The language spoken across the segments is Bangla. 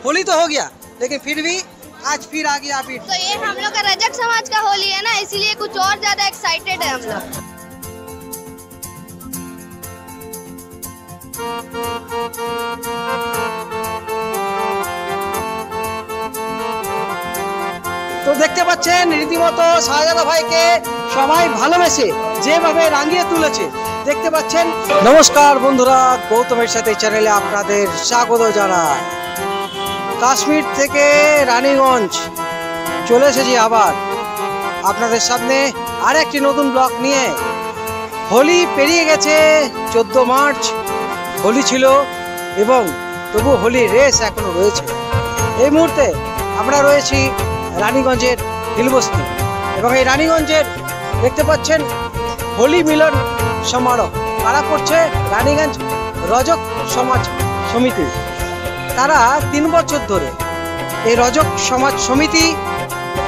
होली तो हो गया लेकिन फिर भी आज फिर आ गया फिर। तो ये हम लोग का रजक समाज का होली है ना, इसीलिए कुछ और ज्यादा एक्साइटेड है हम लोग। তো দেখতে পাচ্ছেন রীতিমতো শাহজাদা ভাইকে সবাই ভালোবেসে যেভাবে রাঙিয়ে তুলেছে দেখতে পাচ্ছেন। নমস্কার বন্ধুরা, গৌতমের সাথে চ্যানেলে আপনাদের স্বাগত জানাই। কাশ্মীর থেকে রানীগঞ্জ চলে এসেছি আবার আপনাদের সামনে আর একটি নতুন ব্লগ নিয়ে। হোলি পেরিয়ে গেছে, 14 মার্চ হোলি ছিল এবং তবু হোলির রেস এখনো রয়েছে। এই মুহূর্তে আমরা রয়েছি রানীগঞ্জের হিলবস্তি এবং এই রানীগঞ্জের দেখতে পাচ্ছেন হোলি মিলন সমারোহ কারা করছে রানীগঞ্জ রজক সমাজ সমিতি। তারা 3 বছর ধরে এই রজক সমাজ সমিতি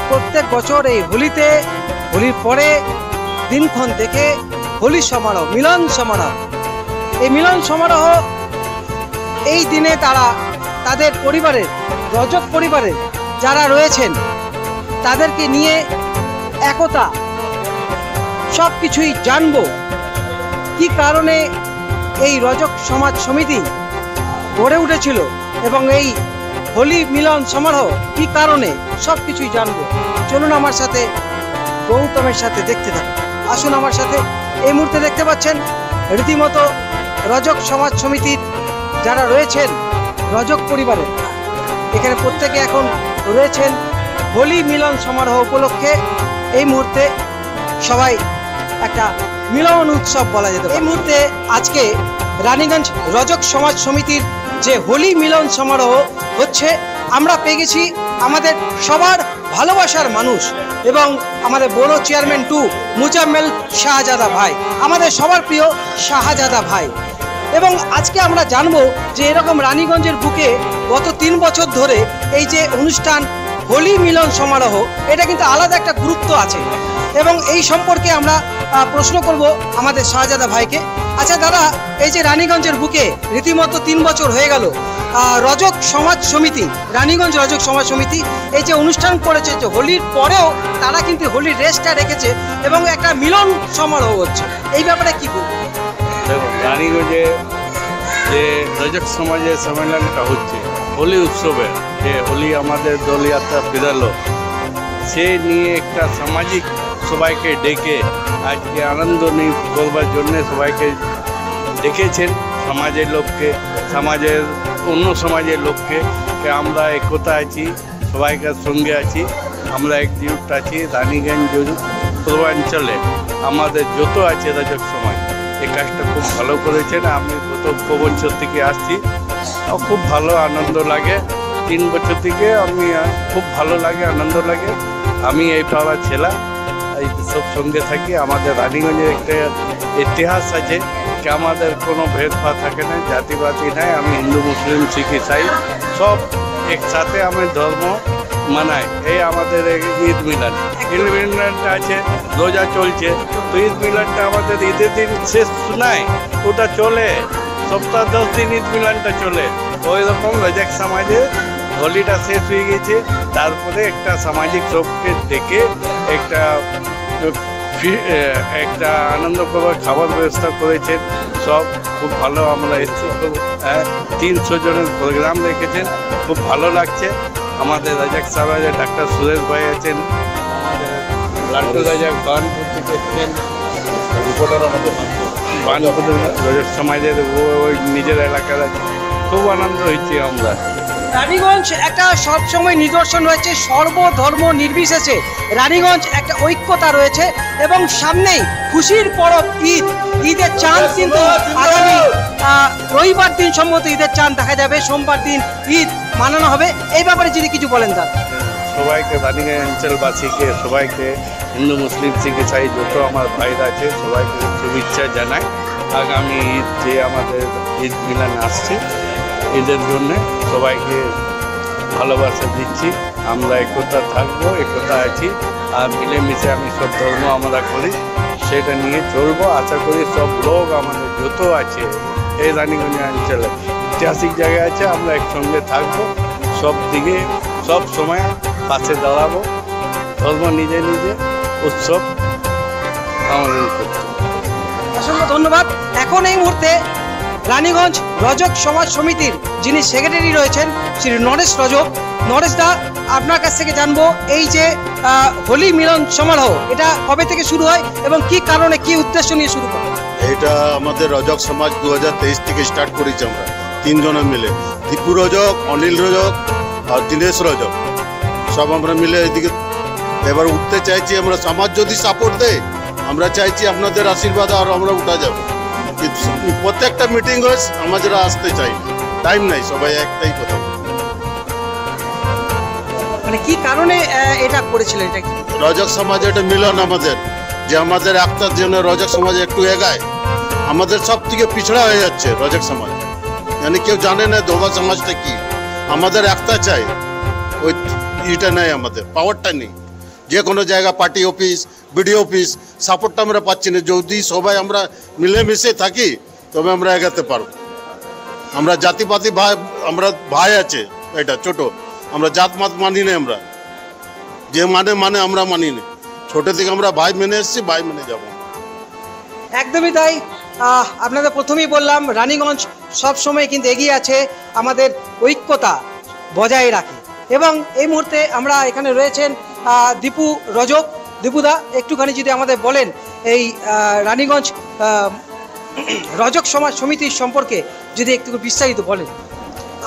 প্রত্যেক বছর এই হোলিতে, হোলির পরে দিনক্ষণ থেকে হোলি সমারোহ, মিলন সমারোহ, এই মিলন সমারোহ এই দিনে তারা তাদের পরিবারের, রজক পরিবারের যারা রয়েছেন তাদেরকে নিয়ে একতা সব কিছুই জানবো। কি কারণে এই রজক সমাজ সমিতি গড়ে উঠেছিল এবং এই হোলি মিলন সমারোহ কি কারণে সব কিছুই জানবো। চলুন আমার সাথে, গৌতমের সাথে দেখতে থাকুন। আসুন আমার সাথে। এই মুহূর্তে দেখতে পাচ্ছেন রীতিমতো রজক সমাজ সমিতির যারা রয়েছেন রজক পরিবারের, এখানে প্রত্যেকে এখন রয়েছেন হোলি মিলন সমারোহ উপলক্ষে। এই মুহূর্তে সবাই একটা মিলন উৎসব বলা যেত। এই মুহূর্তে আজকে রানীগঞ্জ রজক সমাজ সমিতির যে হোলি মিলন সমারোহ হচ্ছে, আমরা পেয়ে গেছি আমাদের সবার ভালোবাসার মানুষ এবং আমাদের বড় চেয়ারম্যান 2 মুজাম্মেল শাহজাদা ভাই, আমাদের সবার প্রিয় শাহজাদা ভাই। এবং আজকে আমরা জানবো যে এরকম রানীগঞ্জের বুকে গত 3 বছর ধরে এই যে অনুষ্ঠান হোলি মিলন সমারোহ, এটা কিন্তু আলাদা একটা গুরুত্ব আছে এবং এই সম্পর্কে আমরা প্রশ্ন করব আমাদের শাহজাদা ভাইকে। আচ্ছা দাদা, এই যে রানীগঞ্জের বুকে রীতিমতো 3 বছর হয়ে গেল রজক সমাজ সমিতি, রানীগঞ্জ রজক সমাজ সমিতি এই যে অনুষ্ঠান করেছে, যে হোলির পরেও তারা কিন্তু হোলির রেসটা রেখেছে এবং একটা মিলন সমারোহ হচ্ছে, এই ব্যাপারে কি বলবো? দেখুন, রানীগঞ্জে যে রজক সমাজের সম্মেলনটা হচ্ছে হোলি উৎসবে, যে হোলি আমাদের দোলযাত্রা ফিরালো, সে নিয়ে একটা সামাজিক সবাইকে ডেকে আজকে আনন্দ করবার জন্য সবাইকে ডেকেছেন। সমাজের লোককে, সমাজের অন্য সমাজের লোককে, আমরা একতা আছি, সবাইকার সঙ্গে আছি, আমরা একজুট আছি। রানীগঞ্জ পূর্বাঞ্চলে আমাদের যত আছে রজক সমাজ, এই কাজটা খুব ভালো করেছেন। আমি গত বছর থেকে আসছি, খুব ভালো আনন্দ লাগে। 3 বছর থেকে আমি খুব ভালো লাগে, আনন্দ লাগে। আমি এই পাড়ার ছেলে, এই সব সঙ্গে থাকি। আমাদের রানীগঞ্জের একটা ইতিহাস আছে কি আমাদের কোনো ভেদভাব থাকে না, জাতিবাদী নাই। আমি হিন্দু, মুসলিম, শিখ, ইসাই সব একসাথে আমি ধর্ম মানাই। এই আমাদের ঈদ মিলন, ঈদ মিলনটা আছে, রোজা চলছে, তো ঈদ মিলনটা আমাদের ঈদের দিন শেষ নয়, ওটা চলে সপ্তাহ 10 দিন ঈদ মিলনটা চলে। ওই রকম রজক সমাজে হোলিটা শেষ হয়ে গেছে, তারপরে একটা সামাজিক সবকে ডেকে একটা আনন্দ করার খাবার ব্যবস্থা করেছেন। সব খুব ভালো, আমরা এসেছি, খুব 300 জনের প্রোগ্রাম রেখেছেন, খুব ভালো লাগছে। আমাদের রজক সমাজে ডাক্তার সুরেশ ভাই আছেন, আমাদের লাল্টু রাজা বানপুর থেকে এসছেন, বানপুর রজক সমাজের ওই নিজের এলাকার আছে। খুব আনন্দ হয়েছে আমরা। রানীগঞ্জ একটা সবসময় নিদর্শন রয়েছে সর্বধর্ম নির্বিশেষে, রানীগঞ্জ একটা ঐক্যতা রয়েছে এবং সামনেই খুশির পরব ঈদ, ঈদের চাঁদ কিন্তু আগামী রবিবার দিন সম্ভবত ঈদের চাঁদ দেখা যাবে, সোমবার দিন ঈদ মানানো হবে। এই ব্যাপারে যদি কিছু বলেন তার। সবাইকে, রানীগঞ্জ অঞ্চলবাসীকে, সবাইকে, হিন্দু, মুসলিম, শিখ, ইসাই যত আমার ভাইরা আছে সবাইকে শুভেচ্ছা জানাই। আগামী ঈদ যে আমাদের ঈদ মিলন আসছে, ঈদের জন্যে সবাইকে ভালোবাসা দিচ্ছি। আমরা একতা থাকবো, একতা আছি, আর মিলেমিশে আমি সব ধর্ম আমরা করি, সেটা নিয়ে চলবো। আশা করি সব লোক আমাদের যত আছে এই রানীগঞ্জ অঞ্চলে ঐতিহাসিক জায়গা আছে, আমরা একসঙ্গে থাকবো, সব দিকে সব সময় পাশে দাঁড়াবো। ধর্ম নিজে নিজে, উৎসব আমাদের করতে। অসংখ্য ধন্যবাদ। এখন এই মুহূর্তে রানীগঞ্জ রজক সমাজ সমিতির যিনি সেক্রেটারি রয়েছেন শ্রী নরেশ রজক, নরেশ দা, আপনার কাছ থেকে জানবো এই যে হোলি মিলন সমারোহ এটা কবে থেকে শুরু হয় এবং কি কারণে কি উদ্দেশ্য নিয়ে শুরু করে? এটা আমাদের রজক সমাজ 2023 থেকে স্টার্ট করেছি আমরা 3 জনে মিলে, দীপু রজক, অনিল রজক আর দীনেশ রজক, সব আমরা মিলে এদিকে এবার উঠতে চাইছি। আমরা সমাজ যদি সাপোর্ট দেয়, আমরা চাইছি আপনাদের আশীর্বাদ আর আমরা উঠা যাব। প্রত্যেকটা মিটিং হয় আমাদের আসতে চাই, টাইম নাই, সবাই একটাই কথা। মানে কি কারণে এটা করেছিলেন? এটা কি রজক সমাজ এটা মিলন আমাদের, যে আমাদের একটার জন্য রজক সমাজ একটু এগায়। আমাদের সব থেকে পিছড়া হয়ে যাচ্ছে রজক সমাজ, মানে কেউ জানে না ধোবা সমাজটা কি। আমাদের একটা চাই, ওই ইটা নেই, আমাদের পাওয়ারটা নেই। যে কোনো জায়গা পার্টি অফিস, বিডিও অফিস সাপোর্টটা আমরা পাচ্ছি না। যদি সবাই আমরা মিলেমিশে থাকি তবে আমরা এগাতে পারব। আমরা জাতিপাতি ভাই, আমরা ভাই আছে, এটা ছোট, আমরা জাতমাত মানি না। আমরা যে মানে আমরা মানি না। ছোট থেকে আমরা ভাই মেনে এসেছি, ভাই মেনে যাব। একদমই তাই। আপনাদের প্রথমেই বললাম রানীগঞ্জ সব সময় কিন্তু এগিয়ে আছে আমাদের ঐক্যতা বজায় রাখে। এবং এই মুহূর্তে আমরা এখানে রয়েছেন দীপু রজক। দীপুদা, একটুখানি যদি আমাদের বলেন এই রানীগঞ্জ রজক সমাজ সমিতির সম্পর্কে যদি একটু বিস্তারিত বলেন।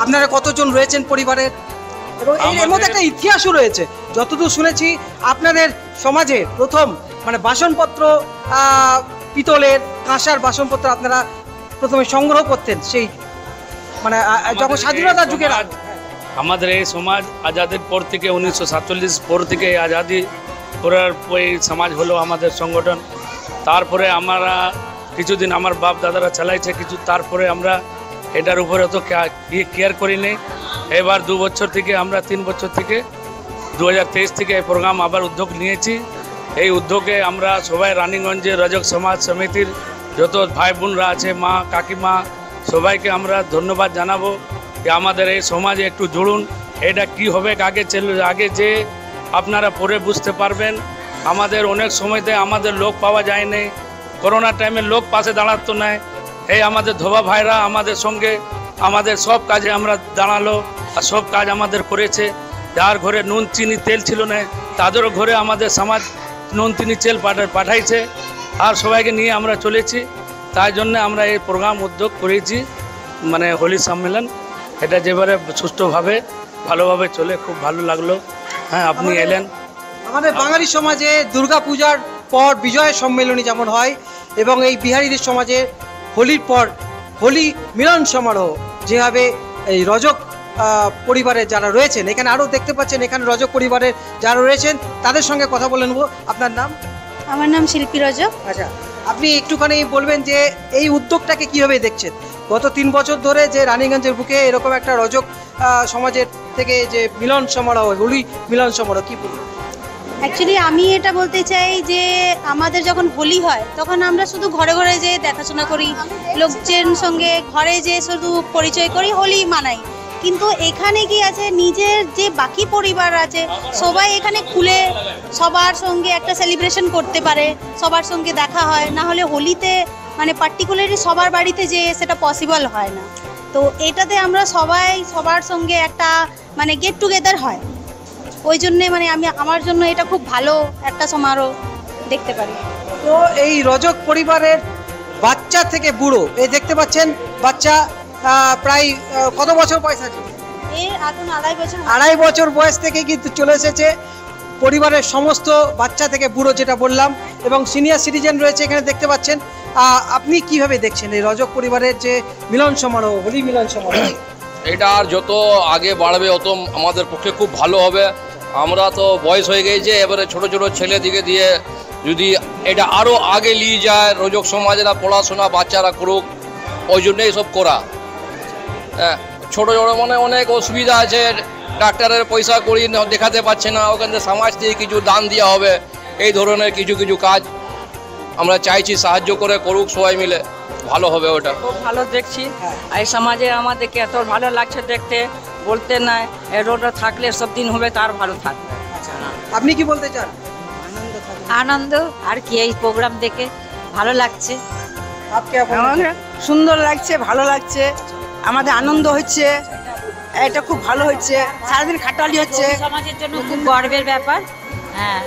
আপনারা কতজন রয়েছেন পরিবারের, এবং এর মধ্যে একটা ইতিহাসও রয়েছে। যতদূর শুনেছি আপনাদের সমাজে প্রথম মানে বাসনপত্র, পিতলের কাঁসার বাসনপত্র আপনারা প্রথমে সংগ্রহ করতেন সেই মানে যখন স্বাধীনতার যুগের। আমাদের এই সমাজ আজাদের পর থেকে 1947 পর থেকে আজাদি করার এই সমাজ হলো আমাদের সংগঠন। তারপরে আমরা কিছুদিন আমার বাপ দাদারা চালাইছে কিছু, তারপরে আমরা এটার উপরে অত কেয়ার করিনি। এবার 2 বছর থেকে আমরা 3 বছর থেকে 2023 থেকে এই প্রোগ্রাম আবার উদ্যোগ নিয়েছি। এই উদ্যোগে আমরা সবাই রানীগঞ্জে রজক সমাজ সমিতির যত ভাই বোনরা আছে, মা কাকিমা, সবাইকে আমরা ধন্যবাদ জানাবো যে আমাদের এই সমাজে একটু জুড়ুন। এটা কি হবে আগে যে আপনারা পরে বুঝতে পারবেন। আমাদের অনেক সময়তে আমাদের লোক পাওয়া যায়নি, করোনা টাইমে লোক পাশে দাঁড়াতো না। এই আমাদের ধোবা ভাইরা আমাদের সঙ্গে আমাদের সব কাজে আমরা দাঁড়ালো আর সব কাজ আমাদের করেছে। যার ঘরে নুন চিনি তেল ছিল না তাদেরও ঘরে আমাদের সমাজ নুন চিনি তেল পাঠাইছে আর সবাইকে নিয়ে আমরা চলেছি। তাই জন্য আমরা এই প্রোগ্রাম উদ্যোগ করেছি, মানে হোলি সম্মেলন। এটা যেবারে সুষ্ঠুভাবে ভালোভাবে চলে, খুব ভালো লাগলো। হ্যাঁ, আপনি এলেন। আমাদের বাঙালি সমাজে দুর্গাপূজার পর বিজয় সম্মেলনী যেমন হয়, এবং এই বিহারীদের সমাজে হোলির পর হোলি মিলন সমারোহ যেভাবে এই রজক পরিবারের যারা রয়েছেন, এখানে আরও দেখতে পাচ্ছেন এখানে রজক পরিবারের যারা রয়েছেন তাদের সঙ্গে কথা বলে নেব। আপনার নাম? আমার নাম শিল্পী রজক। আচ্ছা, আপনি একটুখানি বলবেন যে এই উদ্যোগটাকে কীভাবে দেখছেন? গত 3 বছর ধরে যে রানীগঞ্জের বুকে এরকম একটা রজক সমাজের থেকে যে মিলন সমারোহ, হোলি মিলন সমারোহ, কী বলবেন? অ্যাকচুয়ালি আমি এটা বলতে চাই যে আমাদের যখন হোলি হয় তখন আমরা শুধু ঘরে ঘরে যেয়ে দেখাশোনা করি, লোকজন সঙ্গে ঘরে যেয়ে শুধু পরিচয় করি, হোলি মানাই। কিন্তু এখানে কি আছে, নিজের যে বাকি পরিবার আছে সবাই এখানে খুলে সবার সঙ্গে একটা সেলিব্রেশন করতে পারে, সবার সঙ্গে দেখা হয়। না হলে হোলিতে মানে পার্টিকুলারলি সবার বাড়িতে যেয়ে সেটা পসিবল হয় না। তো এটাতে আমরা সবাই সবার সঙ্গে একটা মানে গেট টুগেদার হয়। ওই জন্যে মানে আমার জন্য এটা খুব ভালো একটা সমারোহ দেখতে পারি। তো এই রজক পরিবারের বাচ্চা থেকে বুড়ো, এই দেখতে পাচ্ছেন বাচ্চা প্রায় কত বছর বয়স আছে? এখন 2.5 বছর। 2.5 বছর বয়স থেকে কিন্তু চলে এসেছে পরিবারের সমস্ত বাচ্চা থেকে বুড়ো, যেটা বললাম, এবং সিনিয়র সিটিজেন রয়েছে এখানে দেখতে পাচ্ছেন। আপনি কিভাবে দেখছেন এই রজক পরিবারের যে মিলন সমারোহ, হোলি মিলন সমারোহ? এটা আর যত আগে বাড়বে অত আমাদের পক্ষে খুব ভালো হবে। আমরা তো বয়স হয়ে গেছে, এবারে ছোট ছোট ছেলেদিকে দিয়ে যদি এটা আরও আগে নিয়ে যায়, রজক সমাজেরা পড়াশোনা বাচ্চারা করুক, ওই জন্যই সব করা। হ্যাঁ, ছোটো ছোটো মানে অনেক অসুবিধা আছে, ডাক্তারের পয়সা করি দেখাতে পারছে না, ওখানে সমাজ থেকে কিছু দান দেওয়া হবে। এই ধরনের কিছু কিছু কাজ আমরা চাইছি সাহায্য করে করুক সবাই মিলে, ভালো হবে ওটা। খুব ভালো দেখছি। এই সমাজে আমাদেরকে এত ভালো লাগছে দেখতে বলতে নাই, রোডটা থাকলে সব দিন হবে তার ভালো থাকবে। আপনি কি বলতে চান? আনন্দ আর কি, এই প্রোগ্রাম দেখে ভালো লাগছে। আপকে সুন্দর লাগছে, ভালো লাগছে, আমাদের আনন্দ হচ্ছে, এটা খুব ভালো হচ্ছে, সারাদিন খাটালি হচ্ছে। সমাজের জন্য খুব গর্বের ব্যাপার। হ্যাঁ,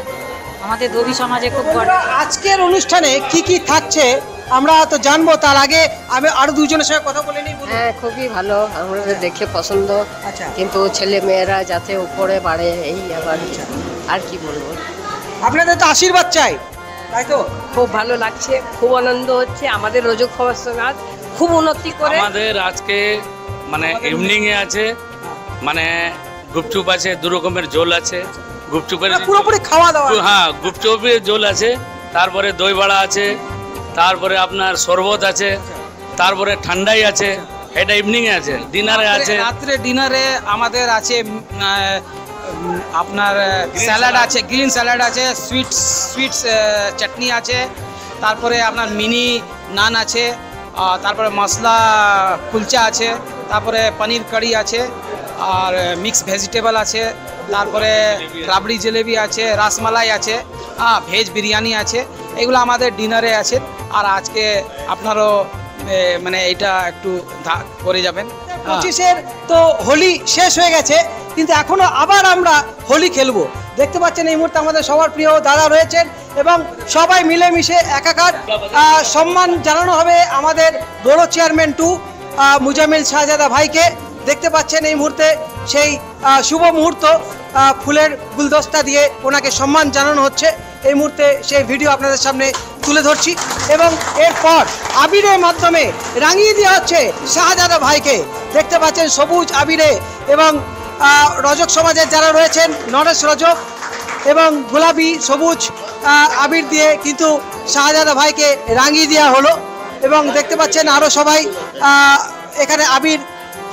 আমাদের দবি সমাজে খুব গর্ব। আজকের অনুষ্ঠানে কি কি থাকছে আমরা তো জানবো, তার আগে আমি আরো দুজনের সঙ্গে কথা বলে নিই। হ্যাঁ, খুবই ভালো, আমাদের দেখে পছন্দ। আচ্ছা, কিন্তু ছেলে মেয়েরা যাতে উপরে বাড়ে, এই আবার আর কি বলবো। আপনাদের তো আশীর্বাদ চাই, তাই তো? খুব ভালো লাগছে, খুব আনন্দ হচ্ছে। আমাদের রোজক সমাজ খুব উন্নতি করে। আমাদের আজকে মানে ইভিনিংয়ে আছে, মানে গুপচুপ আছে, 2 রকমের ঝোল আছে। গুপচুপের পুরোপুরি খাওয়া দাওয়া। হ্যাঁ, গুপচুপের ঝোল আছে, তারপরে দই বড়া আছে, তারপরে আপনার শরবত আছে, তারপরে ঠান্ডাই আছে। এটা ইভিনিংয়ে আছে, ডিনারে আছে। রাত্রে ডিনারে আমাদের আছে আপনার স্যালাড আছে, গ্রিন স্যালাড আছে, সুইটস চাটনি আছে, তারপরে আপনার মিনি নান আছে, তারপরে মশলা কুলচা আছে, তারপরে পনির কারি আছে, আর মিক্স ভেজিটেবল আছে, তারপরে রাবড়ি জিলেবি আছে, রসমালাই আছে, ভেজ বিরিয়ানি আছে। এগুলো আমাদের ডিনারে আছে। আর আজকে আপনারও মানে এটা একটু করে যাবেন। 25-এর তো হোলি শেষ হয়ে গেছে, কিন্তু এখনো আবার আমরা হোলি খেলবো। দেখতে পাচ্ছেন এই মুহূর্তে আমাদের সবার প্রিয় দাদা রয়েছেন এবং সবাই মিলেমিশে একাকার। সম্মান জানানো হবে আমাদের বড় চেয়ারম্যান টু মুজামিল শাহজাদা ভাইকে। দেখতে পাচ্ছেন এই মুহূর্তে সেই শুভ মুহূর্ত, ফুলের গুলদস্তা দিয়ে ওনাকে সম্মান জানানো হচ্ছে। এই মুহূর্তে সেই ভিডিও আপনাদের সামনে তুলে ধরছি এবং এরপর আবিরের মাধ্যমে রাঙিয়ে দেওয়া হচ্ছে শাহজাদা ভাইকে। দেখতে পাচ্ছেন সবুজ আবিরে এবং রজক সমাজের যারা রয়েছেন, নরেশ রজক এবং গোলাপি সবুজ আবির দিয়ে কিন্তু শাহজাদা ভাইকে রাঙিয়ে দেওয়া হলো। এবং দেখতে পাচ্ছেন আরও সবাই এখানে আবির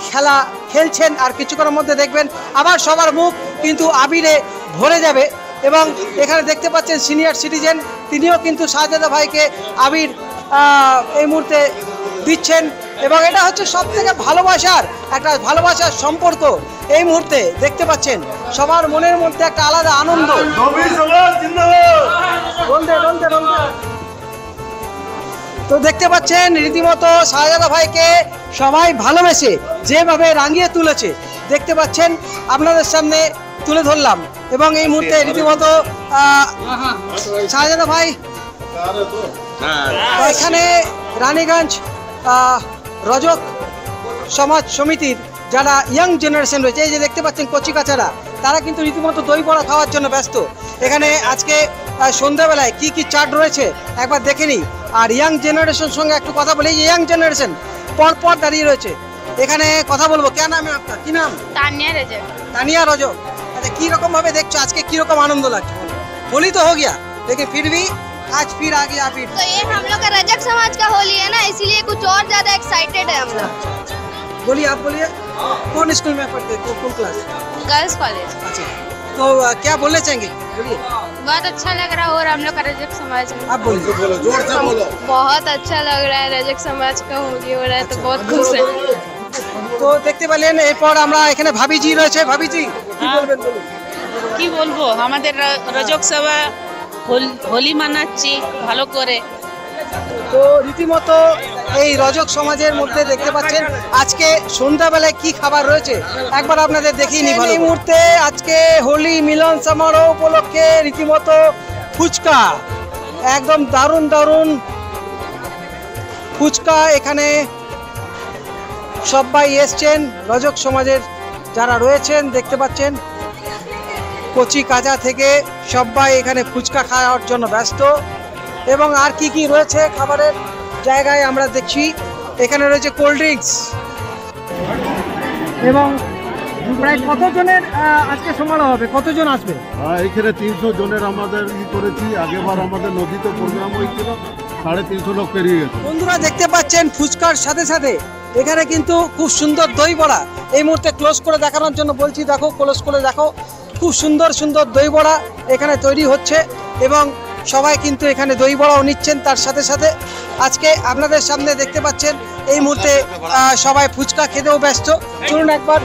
খেলা খেলছেন। আর কিছুক্ষণের মধ্যে দেখবেন আবার সবার মুখ কিন্তু আবিরে ভরে যাবে। এবং এখানে দেখতে পাচ্ছেন সিনিয়র সিটিজেন, তিনিও কিন্তু শাহজাদা ভাইকে আবির এই মুহূর্তে দিচ্ছেন। এবং এটা হচ্ছে সব থেকে ভালোবাসার সম্পর্ক। এই মুহূর্তে দেখতে পাচ্ছেন সবার মনের মধ্যে একটা আলাদা আনন্দ। তো দেখতে পাচ্ছেন রীতিমতো শাহজাদা ভাইকে সবাই ভালোবেসে যেভাবে রাঙিয়ে তুলেছে, দেখতে পাচ্ছেন আপনাদের সামনে তুলে ধরলাম। এবং এই মুহূর্তে রীতিমতো শাহজাদা ভাই এখানে রানীগঞ্জ রজক সমাজ সমিতির যারা ইয়াং জেনারেশন রয়েছে, এই যে দেখতে পাচ্ছেন কচি কাচারা, তারা কিন্তু রীতিমতো দই বড়া খাওয়ার জন্য ব্যস্ত। এখানে আজকে সন্ধ্যাবেলায় কি কি চাট রয়েছে একবার দেখে নিই। আর ইয়াং জেনারেশন সঙ্গে একটু কথা বলি। ইয়াং জেনারেশন পর দাঁড়িয়ে রয়েছে, এখানে কথা বলবো। কে নাম है आपका? কি নাম? तानिया रजक। तानिया रजक। अच्छा, की रकम भावे देखছো আজকে কি রকম আনন্দ লাগছে? होली तो हो गया, लेकिन फिर भी आज फिर आ गया फिर। तो ये हम लोग का रजक समाज का होली है ना, इसीलिए कुछ और ज्यादा एक्साइटेड है हम लोग। बोलिए, आप बोलिए। कौन स्कूल में पढ़ते, कौन क्लास? Girls college. अच्छा, तो क्या बोलना चाहेंगे? बोलिए। बहुत अच्छा लग रहा है और हम लोग का रजक समाज में आप बोलिए, जोर से बोलो। बहुत अच्छा लग रहा है, रजक समाज का होली हो रहा है तो बहुत खुश है। তো দেখতে পেলেন এরপর আমরা এখানে ভাবিজি রয়েছে। ভাবিজি কি বলবেন বলুন। কি বলবো, আমাদের রজক সভা হোলি মানাচ্ছি ভালো করে। তো রীতিমতো এই রজক সমাজের মধ্যে দেখতে পাচ্ছেন আজকে সন্ধ্যাবেলায় কি খাবার রয়েছে একবার আপনাদের দেখিয়ে নিই। এই মুহূর্তে আজকে হোলি মিলন সমারোহ উপলক্ষে রীতিমতো ফুচকা, একদম দারুণ ফুচকা এখানে সবাই এসছেন। রজক সমাজের যারা রয়েছেন দেখতে পাচ্ছেন কচি কাঁচা থেকে সবাই এখানে ফুচকা খাওয়ার জন্য ব্যস্ত। এবং আর কি কি রয়েছে খাবারের জায়গায় আমরা দেখছি, এখানে রয়েছে কোল্ড ড্রিঙ্কস। এবং প্রায় কতজনের আজকে সমারোহ হবে, কতজন আসবে? এখানে 300 জনের আমাদের করেছি। আগেবার আমাদের নদীতে প্রোগ্রাম হয়েছিল, 350 লোক পেরিয়ে গেছে। বন্ধুরা দেখতে পাচ্ছেন ফুচকার সাথে সাথে এখানে কিন্তু খুব সুন্দর দই বড়া। এই মুহূর্তে ক্লোজ করে দেখানোর জন্য বলছি, দেখো ক্লোজ করে দেখো, খুব সুন্দর দই বড়া এখানে তৈরি হচ্ছে। এবং সবাই কিন্তু এখানে দই বড়াও নিচ্ছেন। তার সাথে সাথে আজকে আপনাদের সামনে দেখতে পাচ্ছেন এই মুহূর্তে সবাই ফুচকা খেতেও ব্যস্ত। চলুন একবার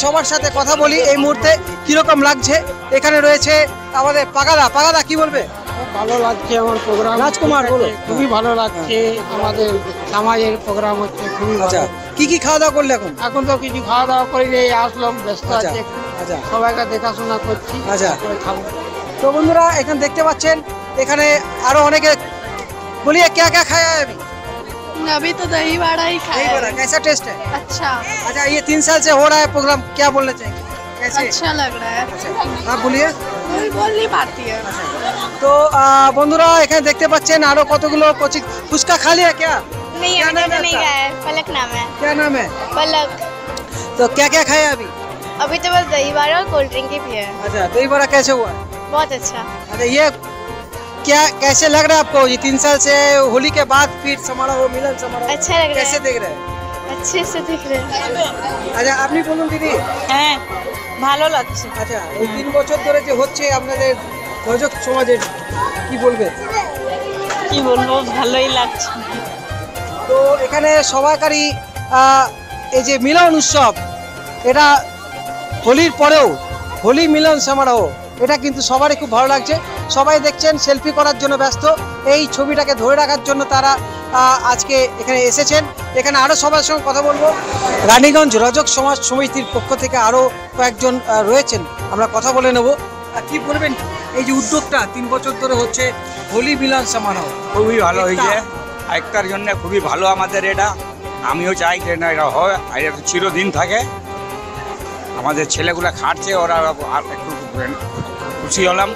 সবার সাথে কথা বলি এই মুহূর্তে কিরকম লাগছে। এখানে রয়েছে আমাদের পাগাদা কি বলবে? ভালো লাগছে আমার প্রোগ্রাম। রাজকুমার বলো। খুবই ভালো লাগছে, আমাদের সমাজের প্রোগ্রাম হচ্ছে খুবই আচ্ছা, ভালো। কি খাওয়া দাওয়া করলে এখন? এখন তো কিছু খাওয়া দাওয়া করে আসলাম, ব্যস্ত আচ্ছা, আছে, আচ্ছা সবাইকে দেখাশোনা করছি। আচ্ছা। তারপরে খাবো। তো বন্ধুরা এখানে দেখতে পাচ্ছেন এখানে আরো অনেকে বলিए क्या क्या खाया है अभी तो दही बड़ा ही दही बड़ा कैसा टेस्ट है? अच्छा अच्छा, ये 3 साल से हो रहा है प्रोग्राम, क्या बोलना चाहेंगे? कैसे? अच्छा लग रहा है। आप बोलिए। कोई बोल नहीं पाती है। তো বন্ধুরা এখানে দেখতে পাচ্ছেন আরো কতগুলো কোচিং ফুচকা खा लिया क्या? नहीं क्या अभी नाम तो है नहीं आपका? गया है। पलक नाम है। क्या नाम है? पलक। तो क्या क्या खाया अभी? अभी तो बस दही बड़ा और कोल्ड ड्रिंक ही पिए। अच्छा, दही बड़ा कैसे हुआ? बहुत अच्छा। अच्छा, ये क्या कैसे लग रहा है आपको? ये 3 साल से होली के बाद फिर समारोह मिलन समारोह अच्छा लग रहा कैसे है। देख रहे हैं? अच्छे से दिख रहे हैं। আচ্ছা, আপনি বলুন দিদি। হ্যাঁ ভালো লাগছে। আচ্ছা, এই 3 বছর ধরে যে হচ্ছে আপনাদের রজক সমাজের কি বলবেন? কি বলবো, ভালোই লাগছে। তো এখানে সবাইকারই এই যে মিলন উৎসব, এটা হোলির পরেও হোলি মিলন সমারোহ, এটা কিন্তু সবারই খুব ভালো লাগছে। সবাই দেখছেন সেলফি করার জন্য ব্যস্ত, এই ছবিটাকে ধরে রাখার জন্য তারা আজকে এখানে এসেছেন। এখানে আরও সবার সঙ্গে কথা বলবো। রানীগঞ্জ রজক সমাজ সমিতির পক্ষ থেকে আরও কয়েকজন রয়েছেন, আমরা কথা বলে নেব। কি বলবেন এই যে উদ্যোগটা 3 বছর ধরে হচ্ছে হোলি মিলন সমারোহ? খুবই ভালো হয়েছে, একটার জন্য খুবই ভালো আমাদের এটা। আমিও চাই যে না এটা হয়, আর এটা চিরদিন থাকে। আমাদের ছেলেগুলা খাটছে, ওরা আর একটু খুশি হলাম,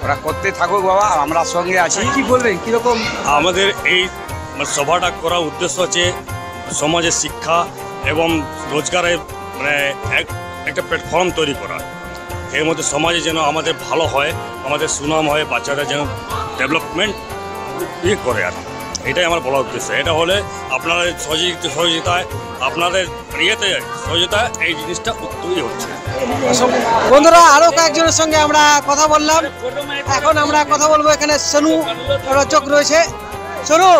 ওরা করতে থাকুক বাবা, আমরা সঙ্গে আছি। কি বলবেন কিরকম? আমাদের এই সভাটা করার উদ্দেশ্য হচ্ছে সমাজের শিক্ষা এবং রোজগারের একটা প্ল্যাটফর্ম তৈরি করা। এর মধ্যে সমাজে যেন আমাদের ভালো হয়, আমাদের সুনাম হয়, বাচ্চারা যেন ডেভেলপমেন্ট করে। আর এটাই আমার বলার উদ্দেশ্য। এটা হলে আপনারা সহযোগিতায়, আপনাদের সহযোগিতায় এই জিনিসটা তৈরি হচ্ছে। বন্ধুরা আরো কয়েকজনের সঙ্গে আমরা কথা বললাম, এখন আমরা কথা বলবো। এখানে সোনু রজক রয়েছে। সোনু,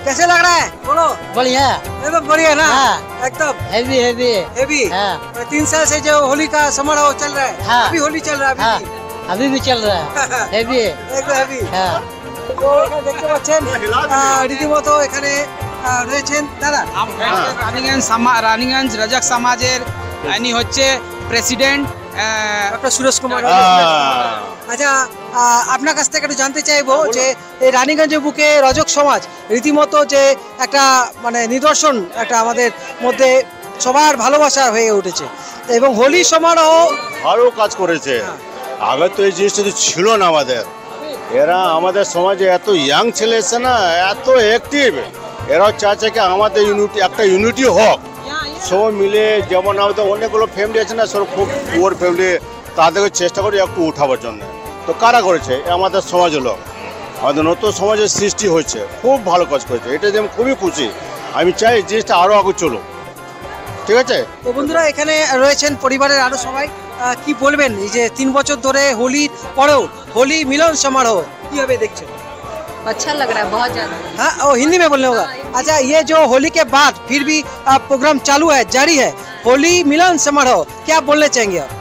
कैसे लग रहा है? बोलो। बढ़िया, एकदम बढ़िया ना? हाँ। एकदम हेवी हेवी हेवी। हाँ। 3 साल से जो होली का समारोह चल रहा है, हाँ। अभी होली चल रहा है हाँ, अभी अभी भी चल रहा है, हेवी एकदम हेवी। हाँ। তো এখানে দেখতে পাচ্ছেন রীতিমতো এখানে রয়েছেন দাদা। রানীগঞ্জ রজক সমাজের ইনি হচ্ছে প্রেসিডেন্ট ডক্টর সুরেশ কুমার। আচ্ছা, আপনার কাছ থেকে একটু জানতে চাইবো যে এই রানীগঞ্জের বুকে রজক সমাজ রীতিমতো যে একটা মানে নিদর্শন, একটা আমাদের মধ্যে সবার ভালোবাসা হয়ে উঠেছে এবং হোলি সমারোহ ভালো কাজ করেছে। আগে তো এই জিনিসটা তো ছিল না আমাদের। এরা আমাদের সমাজে এত ইয়াং ছেলে এসছে না, এত অ্যাক্টিভ, এরাও চাইছে কি আমাদের একটা ইউনিটি হোক, সব মিলে। যেমন আমাদের অনেকগুলো ফ্যামিলি আছে না, সব খুব পুয়ার ফ্যামিলি, তাদেরকে চেষ্টা করি একটু উঠাবার জন্য। তো কারা করেছে? আমাদের সমাজ হলো, আমাদের নতুন সমাজের সৃষ্টি হয়েছে, খুব ভালো কাজ করেছে। এটা যে আমি খুবই খুশি, আমি চাই জিনিসটা আরও আগে চলুক। ঠিক আছে। তো বন্ধুরা এখানে রয়েছেন পরিবারের আরো সবাই, কি বলবেন এই যে 3 বছর ধরে হোলির পরেও হোলি মিলন समारोह কিভাবে দেখছেন? अच्छा लग रहा है बहुत ज्यादा। हाँ, और हिंदी में बोलने होगा। अच्छा, ये जो होली के बाद फिर भी प्रोग्राम चालू है, जारी है, होली मिलन समारोह, क्या बोलना चाहेंगे आप?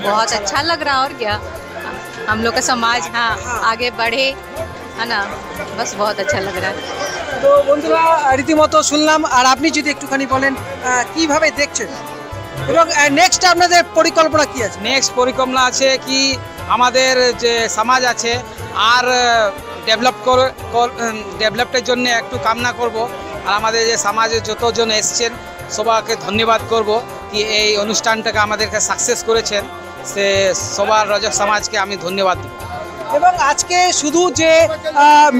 बहुत अच्छा लग रहा है, और क्या, हम लोग का समाज हाँ आगे बढ़े, है ना, बस बहुत अच्छा लग रहा है। তো বন্ধুরা রীতিমতো শুনলাম, আর আপনি যদি একটুখানি বলেন কিভাবে দেখছেন এবং নেক্সট আপনাদের পরিকল্পনা কি আছে? নেক্সট পরিকল্পনা আছে কি আমাদের যে সমাজ আছে আর ডেভেলপের জন্য একটু কামনা করব। আর আমাদের যে সমাজে যতজন এসছেন সবাইকে ধন্যবাদ করব কি এই অনুষ্ঠানটাকে আমাদেরকে সাকসেস করেছেন, সে সবার রজক সমাজকে আমি ধন্যবাদ দেব। এবং আজকে শুধু যে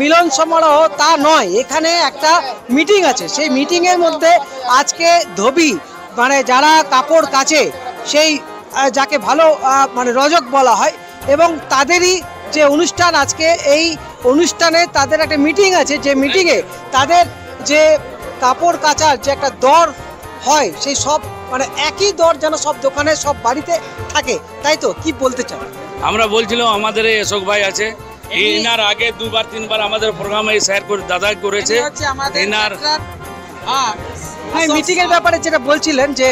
মিলন সমারোহ তা নয়, এখানে একটা মিটিং আছে। সেই মিটিংয়ের মধ্যে আজকে ধোবি মানে যারা কাপড় কাচে সেই যাকে ভালো মানে রজক বলা হয়, এবং তাদেরই যে অনুষ্ঠান আজকে এই অনুষ্ঠানে তাদের একটা মিটিং আছে, যে মিটিংয়ে তাদের যে কাপড় কাচার যে একটা দর হয়, সেই সব মানে একই দর যেন সব দোকানে সব বাড়িতে থাকে, তাই তো? কি বলতে চান? আমরা বলছিলাম আমাদের এই অশোক ভাই আছে, এনার আগে দুবার তিনবার আমাদের প্রোগ্রামে স্যার করে দাদা করেছে এনার মিটিং এর ব্যাপারে যেটা বলছিলেন যে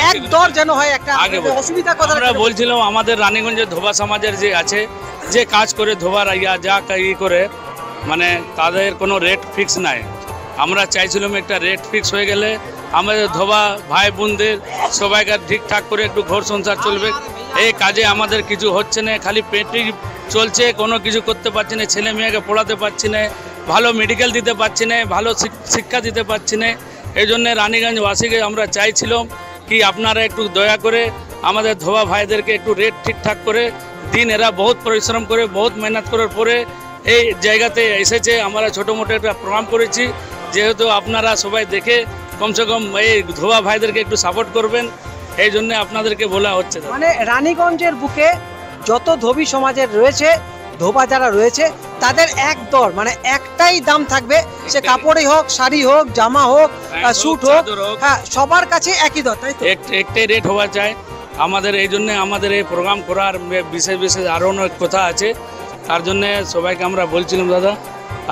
এক দর যেন হয় একটা অসুবিধা কথা আমরা বলছিলাম আমাদের রানীগঞ্জে ধোবা সমাজের যে আছে যে কাজ করে ধোবার যা করে মানে তাদের কোনো রেট ফিক্স নাই। আমরা চাইছিলাম একটা রেট ফিক্স হয়ে গেলে আমাদের ধোবা ভাই বোনদের সবাইকার ঠিকঠাক করে একটু ঘর সংসার চলবে। এই কাজে আমাদের কিছু হচ্ছে না, খালি পেটই চলছে, কোনো কিছু করতে পারছি না, ছেলে মেয়েকে পড়াতে পারছি না, ভালো মেডিকেল দিতে পারছি না, ভালো শিক্ষা দিতে পারছি না। এই জন্যে রানীগঞ্জবাসীকে আমরা চাইছিলাম কি আপনারা একটু দয়া করে আমাদের ধোবা ভাইদেরকে একটু রেট ঠিকঠাক করে দিন। এরা বহুত পরিশ্রম করে বহুত মেহনত করার পরে এই জায়গাতে এসেছে। আমরা ছোটো মোটো একটা প্রোগ্রাম করেছি, যেহেতু আপনারা সবাই দেখে কমসে কম এই ধোবা ভাইদেরকে একটু সাপোর্ট করবেন, এই জন্য আপনাদেরকে বলা হচ্ছে। মানে রানীগঞ্জের বুকে যত ধোবি সমাজের রয়েছে, ধোবা যারা রয়েছে তাদের এক দর, মানে একটাই দাম থাকবে, সে কাপড়ই হোক, শাড়ি হোক, জামা হোক, স্যুট হোক, হ্যাঁ সবার কাছে একই দর, তাই তো? একটাই রেট হওয়া চাই আমাদের। এই জন্য আমাদের এই প্রোগ্রাম করার বিশেষ বিশেষ আরও অনেক কথা আছে, তার জন্যে সবাইকে আমরা বলছিলাম দাদা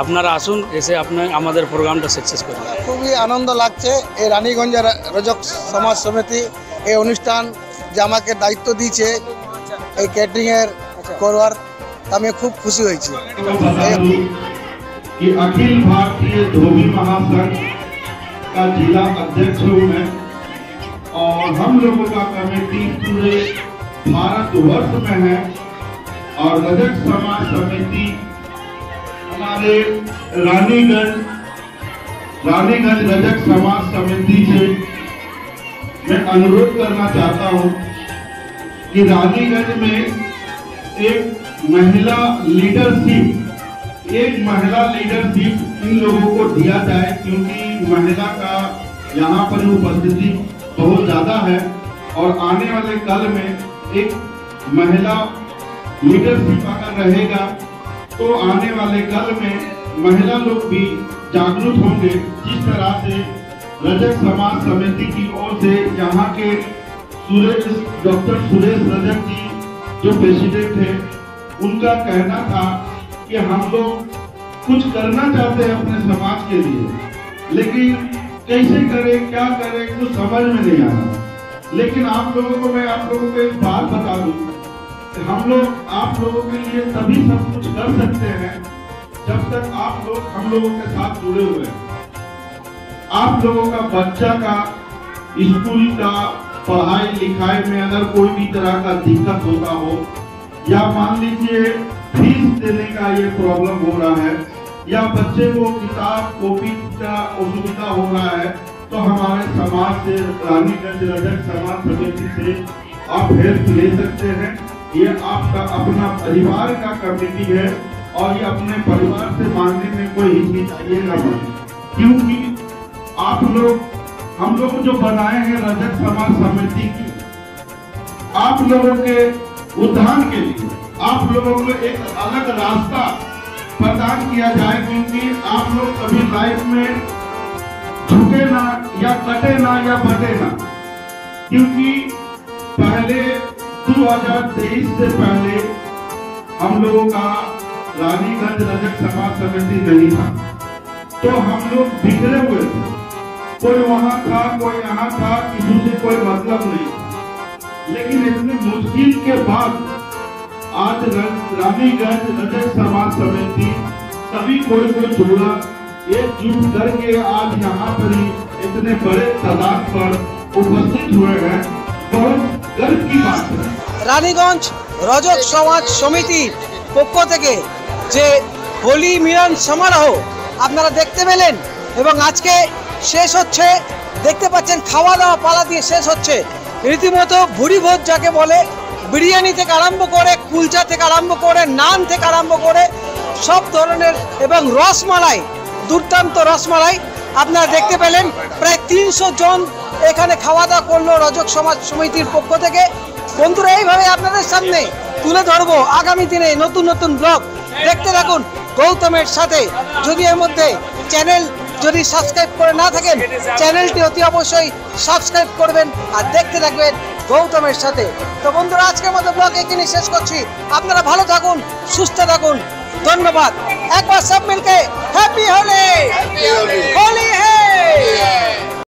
আপনারা আসুন, এসে আমাদের প্রোগ্রামটা সাকসেস করুন। খুবই আনন্দ লাগছে এই রানীগঞ্জের রজক সমাজ সমিতি এই অনুষ্ঠান যে আমাকে দায়িত্ব দিয়েছে এই ক্যাটারিংয়ের করবার, আমি খুব খুশি হয়েছি। कि अखिल भारतीय धोबी महासंघ का जिला अध्यक्ष हूँ मैं, और हम लोगों का कमेटी पूरे भारतवर्ष में है। और रजक समाज समिति हमारे रानीगंज रजक समाज समिति से मैं अनुरोध करना चाहता हूँ कि रानीगंज में एक महिला लीडरशिप इन लोगों को दिया जाए, क्योंकि महिला का यहाँ पर उपस्थिति बहुत ज्यादा है। और आने वाले कल में एक महिला लीडरशिप अगर रहेगा तो आने वाले कल में महिला लोग भी जागरूक होंगे। जिस तरह से रजक समाज समिति की ओर से यहाँ के डॉक्टर सुरेश रजक जी जो प्रेसिडेंट है, उनका कहना था कि हम लोग कुछ करना चाहते हैं अपने समाज के लिए, लेकिन कैसे करें, क्या करें, कुछ समझ में नहीं आ रहा। लेकिन मैं आप लोगों को एक बात बता दूं, हम लोग आप लोगों के लिए तभी सब कुछ कर सकते हैं जब तक आप लोग हम लोगों के साथ जुड़े हुए हैं। आप लोगों का बच्चा का स्कूल का पढ़ाई लिखाई में अगर कोई भी तरह का दिक्कत होता हो, या मान लीजिए फीस देने का ये प्रॉब्लम हो रहा है, या बच्चे को किताब कॉपी का असुविधा हो रहा है, तो हमारे समाज से रानीगंज रजक समाज समिति से आप हेल्प ले सकते हैं। ये आपका अपना परिवार का कमेटी है, और ये अपने परिवार से मांगने में कोई हिचकिचाइएगा मत, क्योंकि आप लोग हम लोग जो बनाए हैं रजक समाज समिति की, आप लोगों के उत्थान के लिए आप लोगों को एक अलग रास्ता प्रदान किया जाए, क्योंकि आप लोग कभी लाइफ में झुके ना, या कटे ना, या बटे ना। क्योंकि पहले 2023 से पहले हम लोगों का रानीगंज रजक समाज समिति नहीं था, तो हम लोग बिखरे हुए थे, कोई वहां था, कोई यहाँ था, किसी से कोई मतलब नहीं। लेकिन इतनी मुश्किल के बाद आज रानीगंज रजक समाज समिति सभी कोई जुड़ा, एकजुट करके आज यहाँ पर ही इतने बड़े तादाद पर उपस्थित हुए हैं, बहुत गर्व की बात है। রানীগঞ্জ রজক সমাজ সমিতির পক্ষ থেকে যে হোলি মিলন সমারোহ আপনারা দেখতে পেলেন, এবং আজকে শেষ হচ্ছে, দেখতে পাচ্ছেন খাওয়া দাওয়া পালা দিয়ে শেষ হচ্ছে। রীতিমতো ভুরি ভোজ যাকে বলে, বিরিয়ানি থেকে আরম্ভ করে, কুলচা থেকে আরম্ভ করে, নান থেকে আরম্ভ করে সব ধরনের, এবং রসমালাই, দুর্দান্ত রসমালাই আপনারা দেখতে পেলেন। প্রায় 300 জন এখানে খাওয়া দাওয়া করলো রজক সমাজ সমিতির পক্ষ থেকে। বন্ধুরা, এইভাবে আপনাদের সামনে তুলে ধরবো আগামী দিনে নতুন নতুন ব্লগ। দেখতে থাকুন গৌতমের সাথে। যদি এর মধ্যে চ্যানেল যদি সাবস্ক্রাইব করে না থাকেন, চ্যানেলটি অতি অবশ্যই সাবস্ক্রাইব করবেন আর দেখতে থাকবেন গৌতমের সাথে। তো বন্ধুরা, আজকের মতো ব্লগ এখানে শেষ করছি। আপনারা ভালো থাকুন, সুস্থ থাকুন, धन्यवाद। एक बार सब मिलके हैप्पी होली, होली है।